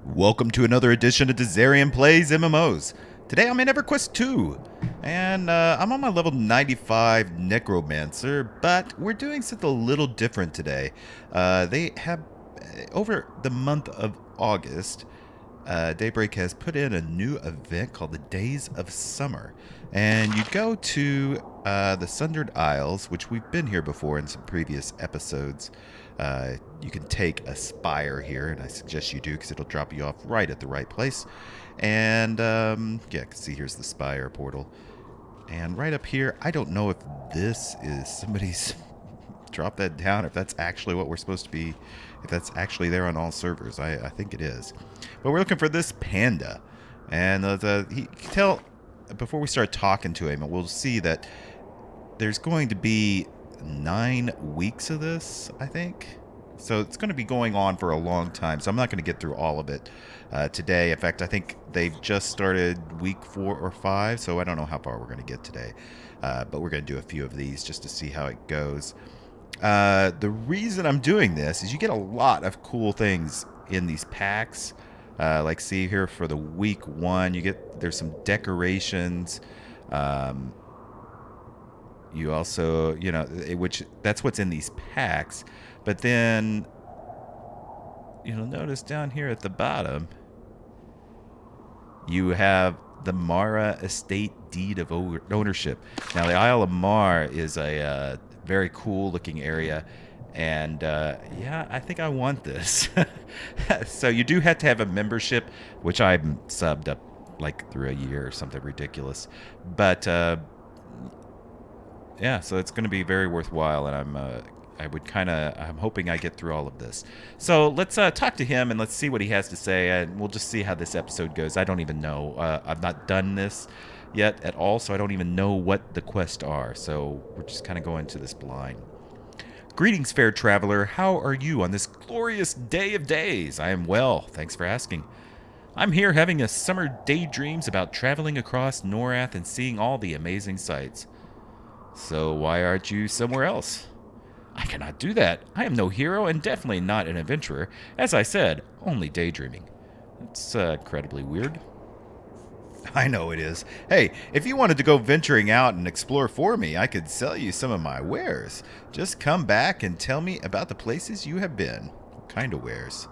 Welcome to another edition of Dizzarian Plays MMOs. Today I'm in EverQuest2, and I'm on my level 95 Necromancer, but we're doing something a little different today. They have, over the month of August, Daybreak has put in a new event called the Days of Summer. And you go to the Sundered Isles, which we've been here before in some previous episodes. You can take a spire here, and I suggest you do because it'll drop you off right at the right place. And yeah, see, here's the spire portal. And right up here, I don't know if this is somebody's drop that down, if that's actually what we're supposed to be, if that's actually there on all servers. I think it is. But we're looking for this panda. And he can tell, before we start talking to him, we'll see that there's going to be 9 weeks of this, I think. So it's going to be going on for a long time. So I'm not going to get through all of it today. In fact, I think they've just started week 4 or 5, so I don't know how far we're going to get today. But we're going to do a few of these just to see how it goes. The reason I'm doing this is you get a lot of cool things in these packs. Like see here for the week 1, there's some decorations. You also, which that's what's in these packs. But then you'll notice down here at the bottom, you have the Mara Estate Deed of Ownership. Now, the Isle of Mar is a very cool looking area. And yeah, I think I want this. So you do have to have a membership, which I'm subbed up like through a year or something ridiculous. But yeah, so it's going to be very worthwhile, and I'm hoping I get through all of this. So let's talk to him and let's see what he has to say, and we'll just see how this episode goes. I don't even know. I've not done this yet at all, so I don't even know what the quests are. So we're just kind of going to this blind. Greetings, fair traveler. How are you on this glorious day of days? I am well, thanks for asking. I'm here having a summer daydreams about traveling across Norath and seeing all the amazing sights. So why aren't you somewhere else? I cannot do that. I am no hero and definitely not an adventurer. As I said, only daydreaming. That's incredibly weird. I know it is. Hey, if you wanted to go venturing out and explore for me, I could sell you some of my wares. Just come back and tell me about the places you have been. What kind of wares?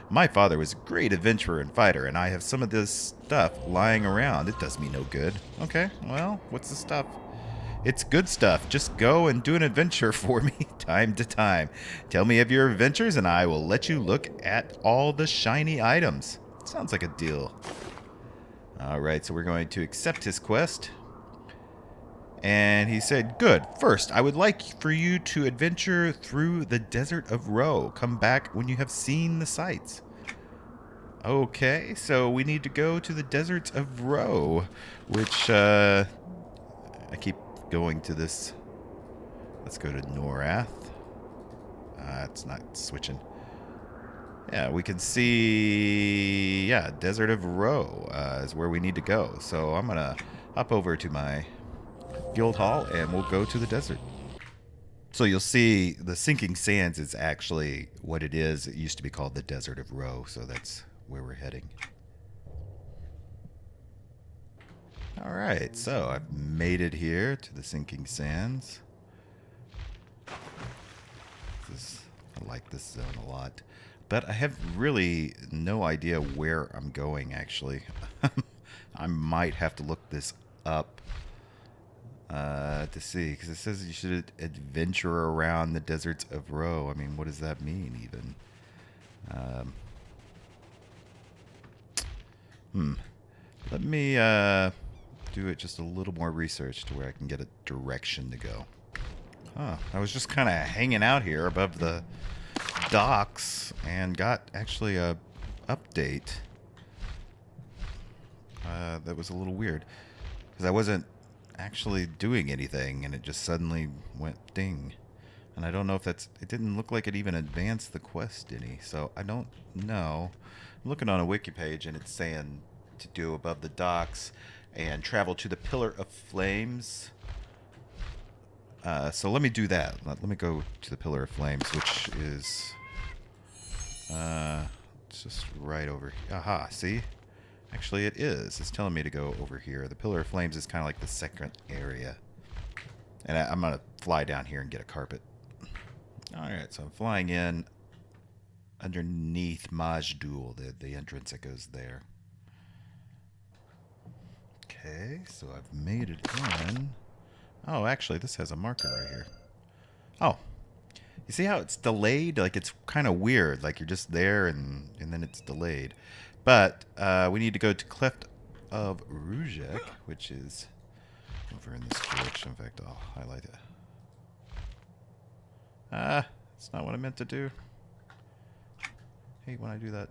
My father was a great adventurer and fighter, and I have some of this stuff lying around. It does me no good. Okay, well, what's the stuff? It's good stuff. Just go and do an adventure for me time to time. Tell me of your adventures and I will let you look at all the shiny items. Sounds like a deal. Alright, so we're going to accept his quest. And he said, good. First, I would like for you to adventure through the Desert of Ro. Come back when you have seen the sights. Okay, so we need to go to the Desert of Ro, which I keep going to this. Let's go to Norath. It's not switching. Yeah, we can see, yeah, Desert of Ro is where we need to go. So I'm gonna hop over to my guild hall and we'll go to the desert. So you'll see the Sinking Sands is actually what it is. It used to be called the Desert of Ro, so that's where we're heading. Alright, so I've made it here to the Sinking Sands. I like this zone a lot. But I have really no idea where I'm going, actually. I might have to look this up to see, because it says you should adventure around the deserts of Ro. I mean, what does that mean, even? Let me do it just a little more research to where I can get a direction to go. Huh. I was just kind of hanging out here above the docks and got actually a update that was a little weird because I wasn't actually doing anything and it just suddenly went ding, and I don't know if it didn't look like it even advanced the quest any, so I don't know. I'm looking on a wiki page and it's saying to do above the docks and travel to the Pillar of Flames. So let me do that. Let me go to the Pillar of Flames, which is It's just right over here. Aha, see? Actually, it is. It's telling me to go over here. The Pillar of Flames is kind of like the second area. And I'm going to fly down here and get a carpet. Alright, so I'm flying in underneath Majdul, the entrance that goes there. Okay, so I've made it in. Oh, actually, this has a marker right here. Oh. You see how it's delayed? Like, it's kind of weird. Like, you're just there and then it's delayed. But we need to go to Cleft of Rujek, which is over in this direction. In fact, I'll highlight it. That's not what I meant to do. I hate when I do that.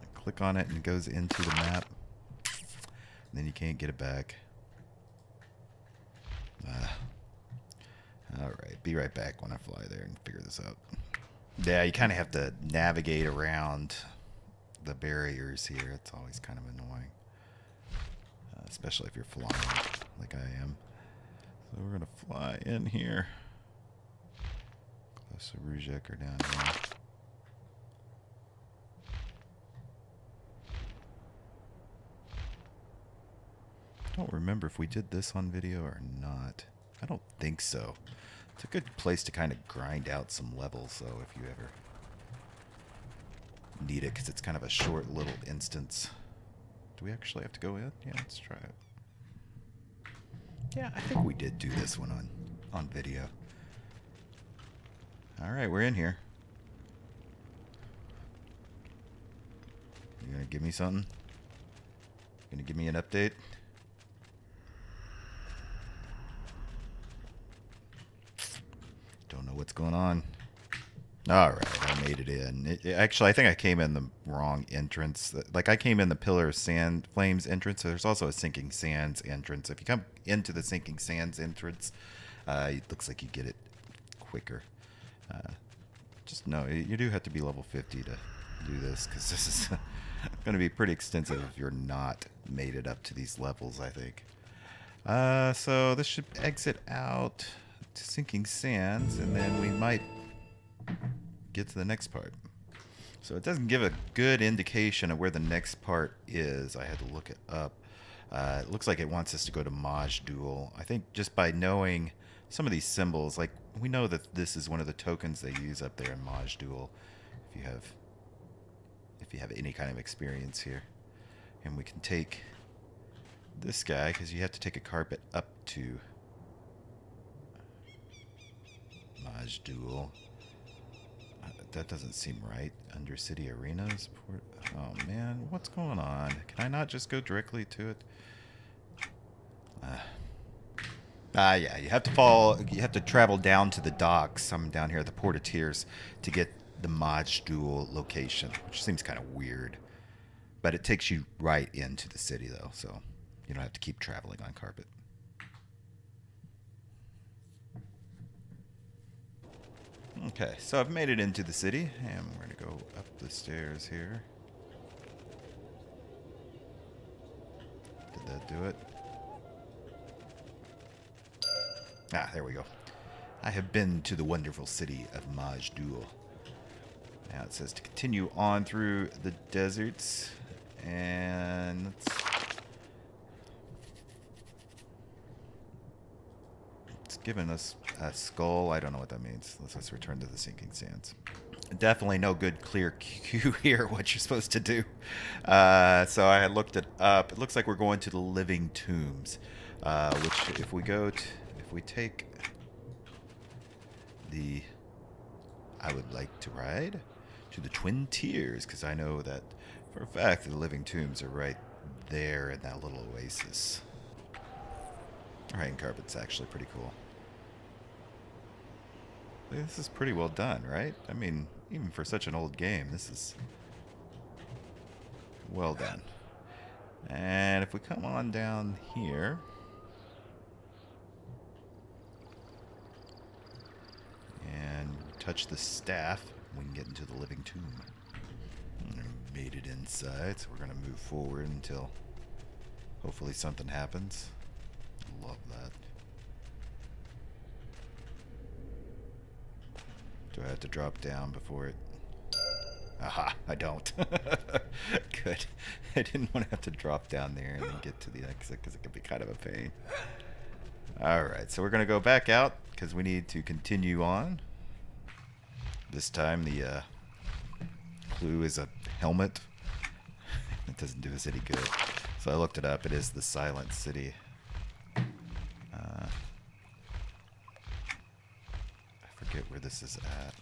I click on it and it goes into the map. And then you can't get it back. Alright, be right back when I fly there and figure this out. Yeah, you kind of have to navigate around the barriers here. It's always kind of annoying. Especially if you're flying like I am. So we're going to fly in here. Close to Rujek are down here. I don't remember if we did this on video or not. I don't think so. It's a good place to kind of grind out some levels, though, if you ever need it, because it's kind of a short little instance. Do we actually have to go in? Yeah, let's try it. Yeah, I think we did do this one on video. Alright, we're in here. You gonna give me something? Gonna give me an update? Don't know what's going on. Alright, I made it in. Actually, I think I came in the wrong entrance. Like, I came in the Pillar of Flames entrance. So there's also a Sinking Sands entrance. If you come into the Sinking Sands entrance, it looks like you get it quicker. Just know, you do have to be level 50 to do this, because this is going to be pretty extensive if you're not made it up to these levels, I think. So this should exit out to Sinking Sands, and then we might get to the next part. So it doesn't give a good indication of where the next part is. I had to look it up. It looks like it wants us to go to Majdul. I think just by knowing some of these symbols, like we know that this is one of the tokens they use up there in Majdul. If you have any kind of experience here, and we can take this guy because you have to take a carpet up to Majdul. That doesn't seem right. Undercity Arenas. Oh man, what's going on? Can I not just go directly to it? Yeah, you have to travel down to the docks. I'm down here at the Port of Tears to get the Majdul location, which seems kind of weird. But it takes you right into the city though, so you don't have to keep traveling on carpet. Okay, so I've made it into the city, and we're going to go up the stairs here. Did that do it? Ah, there we go. I have been to the wonderful city of Majdul. Now it says to continue on through the deserts, and it's given us a skull. I don't know what that means. Let's return to the Sinking Sands. Definitely no good clear cue here what you're supposed to do. So I had looked it up. It looks like we're going to the Living Tombs, which if we take the, I would like to ride to the Twin Tears, because I know that for a fact that the Living Tombs are right there in that little oasis. Rain carpet's actually pretty cool. This is pretty well done, right? I mean, even for such an old game, this is well done. And if we come on down here, and touch the staff, we can get into the Living Tomb. And I made it inside, so we're going to move forward until hopefully something happens. Love that. Do I have to drop down before it? Aha, I don't. Good. I didn't want to have to drop down there and then get to the exit because it could be kind of a pain. Alright, so we're going to go back out because we need to continue on. This time the clue is a helmet. It doesn't do us any good. So I looked it up. It is the Silent City. I forget where this is at.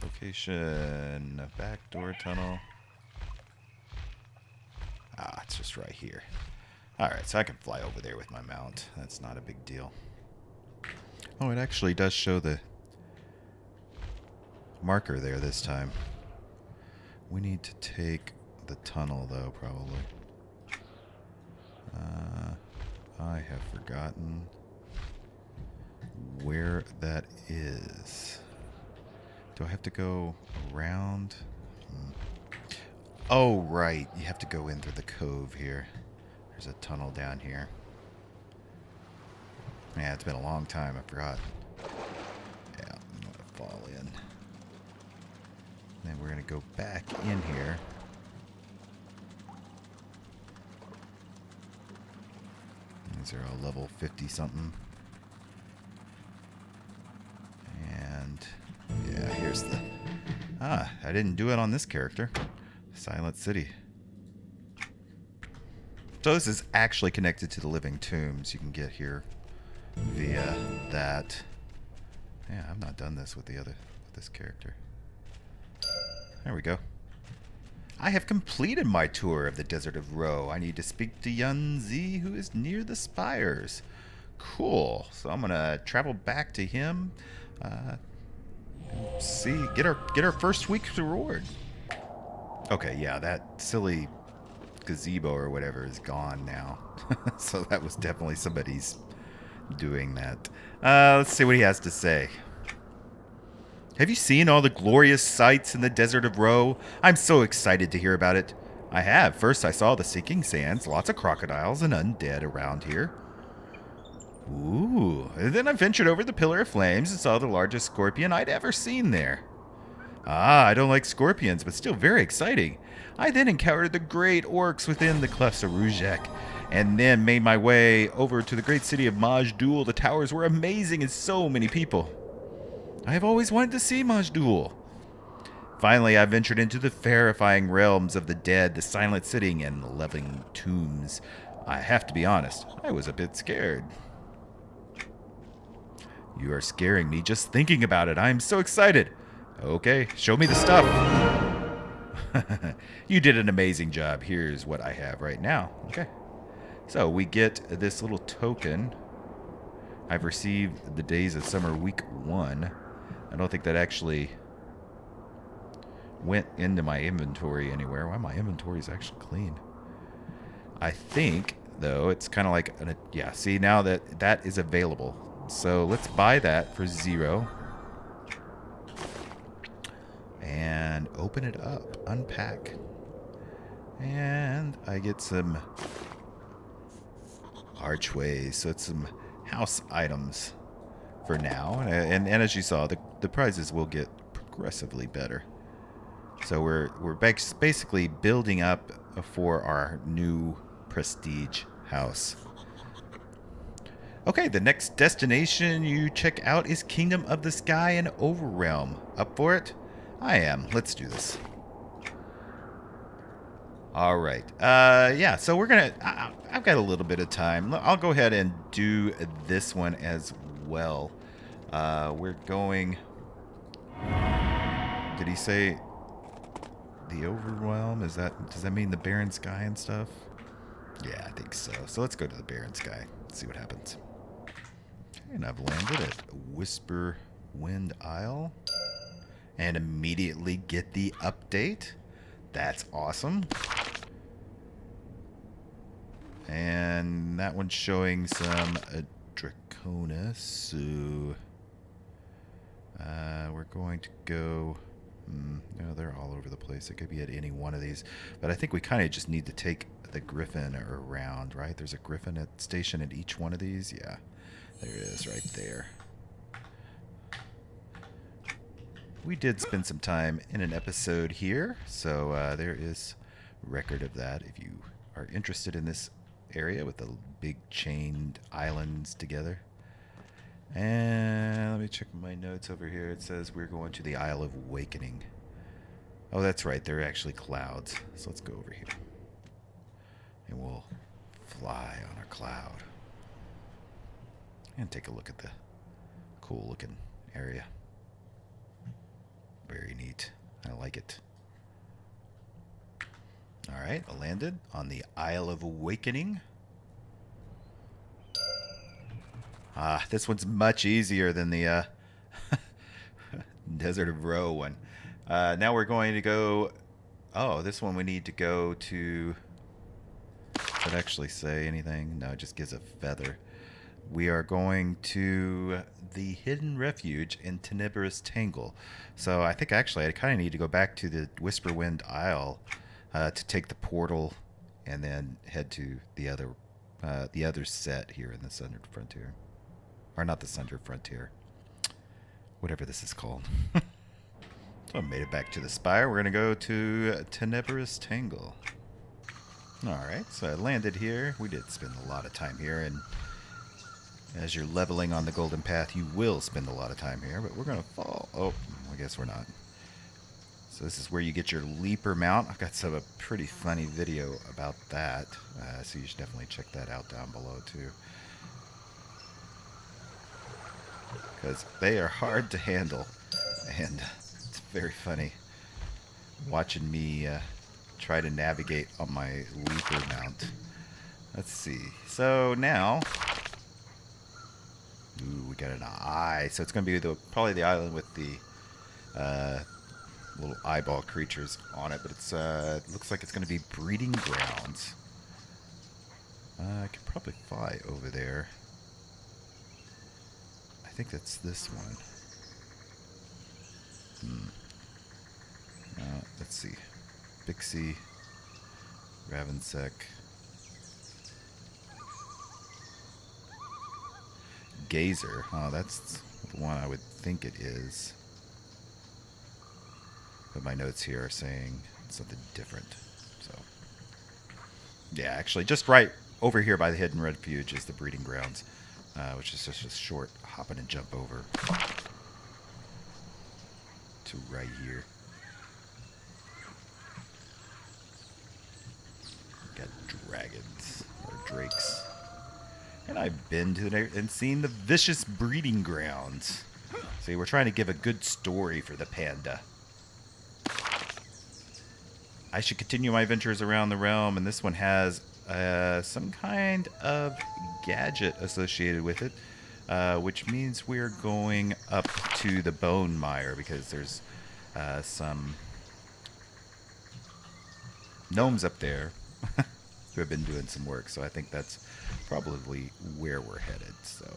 Location, backdoor tunnel. Ah, it's just right here. Alright, so I can fly over there with my mount. That's not a big deal. Oh, it actually does show the marker there this time. We need to take the tunnel, though, probably. I have forgotten where that is. Do I have to go around? Oh, right. You have to go in through the cove here. There's a tunnel down here. Yeah, it's been a long time. I forgot. Yeah, I'm going to fall in. Then we're going to go back in here. These are all level 50-something. And, yeah, here's the... Ah, I didn't do it on this character. Silent City. So this is actually connected to the living tombs. You can get here via that. Yeah, I've not done this with this character. There we go. I have completed my tour of the Desert of Ro. I need to speak to Yun Zi, who is near the spires. Cool. So I'm gonna travel back to him. Get our first week's reward. Okay, yeah, that silly gazebo or whatever is gone now. So that was definitely somebody's doing that. Let's see what he has to say. Have you seen all the glorious sights in the Desert of Ro? I'm so excited to hear about it. I have. First, I saw the sinking sands, lots of crocodiles and undead around here. Ooh. And then I ventured over the Pillar of Flames and saw the largest scorpion I'd ever seen there. Ah, I don't like scorpions, but still very exciting. I then encountered the great orcs within the Clefts of Rujek, and then made my way over to the great city of Majdul. The towers were amazing and so many people. I have always wanted to see Majdul. Finally, I ventured into the terrifying realms of the dead, the silent city, and the living tombs. I have to be honest, I was a bit scared. You are scaring me just thinking about it. I am so excited. Okay, show me the stuff. You did an amazing job. Here's what I have right now. Okay. So we get this little token. I've received the Days of Summer Week 1. I don't think that actually went into my inventory anywhere. Wow, my inventory is actually clean. I think, though, it's kind of like... yeah, see, now that is available. So let's buy that for 0. And open it up. Unpack. And I get some archways. So it's some house items for now. And as you saw, the prizes will get progressively better. So we're basically building up for our new prestige house. Okay, the next destination you check out is Kingdom of the Sky and Overrealm. Up for it? I am. Let's do this. All right. Yeah, so we're going to... I've got a little bit of time. I'll go ahead and do this one as well. We're going... Did he say the Overwhelm? Does that mean the Barren Sky and stuff? Yeah, I think so. So let's go to the Barren Sky. See what happens. Okay, and I've landed at Whisper Wind Isle. And immediately get the update. That's awesome. And that one's showing some Draconis. So we're going to go... no, they're all over the place. It could be at any one of these. But I think we kind of just need to take the Griffin around, right? There's a Griffin station at each one of these. Yeah, there it is right there. we did spend some time in an episode here, so there is record of that if you are interested in this area with the big chained islands together. And let me check my notes over here. It says we're going to the Isle of Awakening. Oh, that's right. They're actually clouds. So let's go over here. And we'll fly on our cloud. And take a look at the cool looking area. Very neat. I like it. Alright, I landed on the Isle of Awakening. Ah, this one's much easier than the Desert of Roe one. Now we're going to go... Oh, this one we need to go to... Does it actually say anything? No, it just gives a feather. We are going to the Hidden Refuge in Tenebrous Tangle. So I think actually I kind of need to go back to the Whisperwind Isle to take the portal and then head to the other set here in the Sundered Frontier. Or not the Sundered Frontier. Whatever this is called. So I made it back to the Spire. We're going to go to Tenebrous Tangle. Alright, so I landed here. We did spend a lot of time here, and as you're leveling on the Golden Path, you will spend a lot of time here, but we're going to fall. Oh, I guess we're not. So this is where you get your leaper mount. I've got a pretty funny video about that, so you should definitely check that out down below too. Because they are hard to handle, and it's very funny watching me try to navigate on my leaper mount. Let's see. So now, ooh, we got an eye. So it's going to be probably the island with the little eyeball creatures on it, but it's it looks like it's going to be breeding grounds. I could probably fly over there. I think that's this one. Let's see. Bixie, Ravensec, Gazer. Oh, that's the one I would think it is. But my notes here are saying something different. So, yeah, actually, just right over here by the Hidden Refuge is the breeding grounds, which is just a short hopping and jump over to right here. Got dragons or drakes, and I've been to there and seen the vicious breeding grounds. See, we're trying to give a good story for the panda. I should continue my adventures around the realm, and this one has some kind of gadget associated with it, which means we're going up to the Bone Mire because there's some gnomes up there who have been doing some work, so I think that's probably where we're headed. So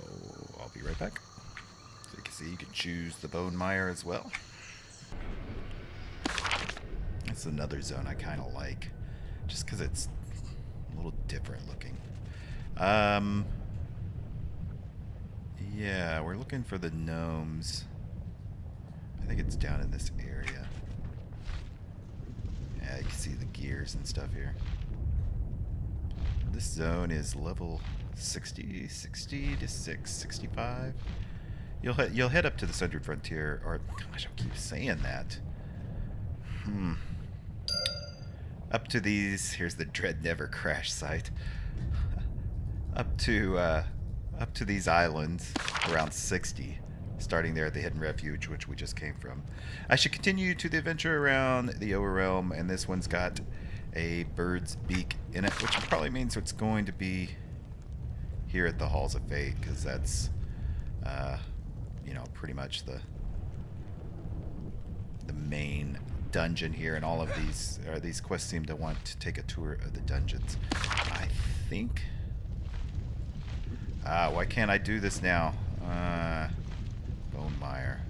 I'll be right back. So you can see you can choose the Bone Mire as well. That's another zone I kind of like, just because it's a little different looking. Yeah, we're looking for the gnomes. I think it's down in this area. Yeah, you can see the gears and stuff here. This zone is level 60 to 65. You'll head up to the Sundered Frontier, or gosh, I keep saying that. Up to these. Here's the Dread Never Crash site. up to these islands around 60, starting there at the Hidden Refuge, which we just came from. I should continue to the adventure around the Overrealm, and this one's got a bird's beak in it, which probably means it's going to be here at the Halls of Fate, because that's, you know, pretty much the main dungeon here, and all of these quests seem to want to take a tour of the dungeons. I think. Why can't I do this now? Bone Mire.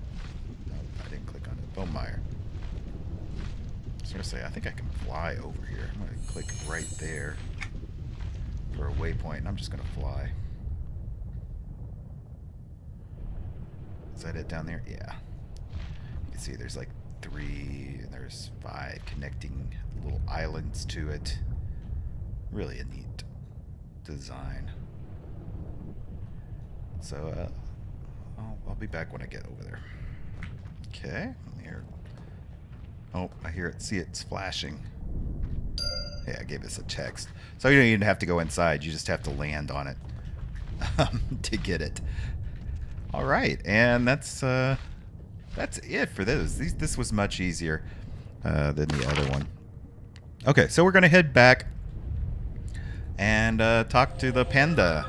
No, I didn't click on it. Bone Mire. I was gonna say, I think I can fly over here. I'm gonna click right there for a waypoint, and I'm just gonna fly. Is that it down there? Yeah. You can see there's like 3, and there's 5 connecting little islands to it. Really a neat design. So I'll be back when I get over there. Okay, here. Oh, I hear it. See, it's flashing. Hey, I gave this a text. So you don't even have to go inside. You just have to land on it to get it. All right, and that's it for this. This was much easier than the other one. Okay, so we're gonna head back and talk to the panda.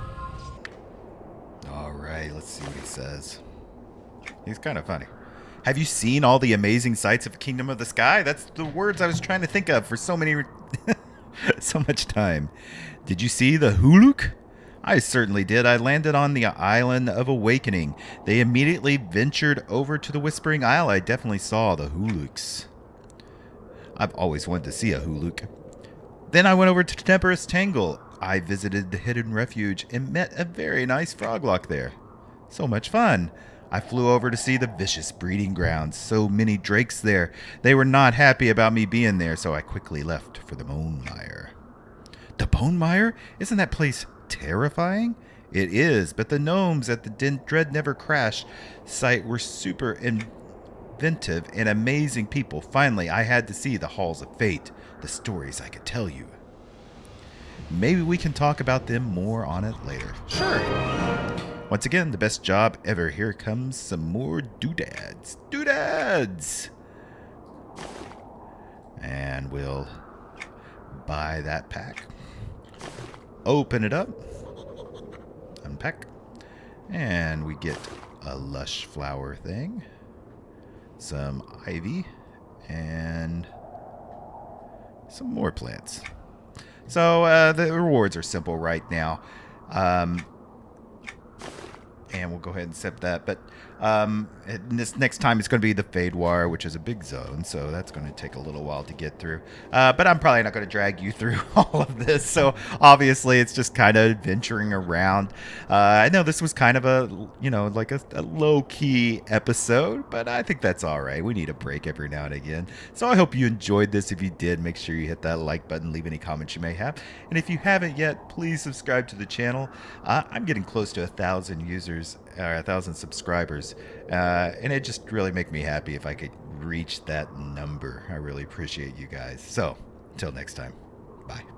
All right, let's see what he says. He's kind of funny. Have you seen all the amazing sights of Kingdom of the Sky? That's the words I was trying to think of for so much time. Did you see the Huluk? I certainly did. I landed on the Island of Awakening. They immediately ventured over to the Whispering Isle. I definitely saw the Huluks. I've always wanted to see a Huluk. Then I went over to Temperous Tangle. I visited the Hidden Refuge and met a very nice froglock there. So much fun. I flew over to see the vicious breeding grounds. So many drakes there. They were not happy about me being there, so I quickly left for the Bone Mire. The Bone Mire? Isn't that place terrifying? It is, but the gnomes at the Dread Never Crash site were super inventive and amazing people. Finally, I had to see the Halls of Fate, the stories I could tell you. Maybe we can talk about them more on it later. Sure. Once again, the best job ever. Here comes some more doodads. Doodads! And we'll buy that pack. Open it up. Unpack. And we get a lush flower thing. Some ivy. And some more plants. So the rewards are simple right now. And we'll go ahead and accept that. But this next time it's going to be the Fade War, which is a big zone. So that's going to take a little while to get through. But I'm probably not going to drag you through all of this. So obviously it's just kind of venturing around. I know this was kind of a, like a low-key episode. But I think that's all right. We need a break every now and again. So I hope you enjoyed this. If you did, make sure you hit that like button. Leave any comments you may have. And if you haven't yet, please subscribe to the channel. I'm getting close to 1,000 users. 1,000 subscribers, and it just really make me happy if I could reach that number. I really appreciate you guys. So, until next time, bye.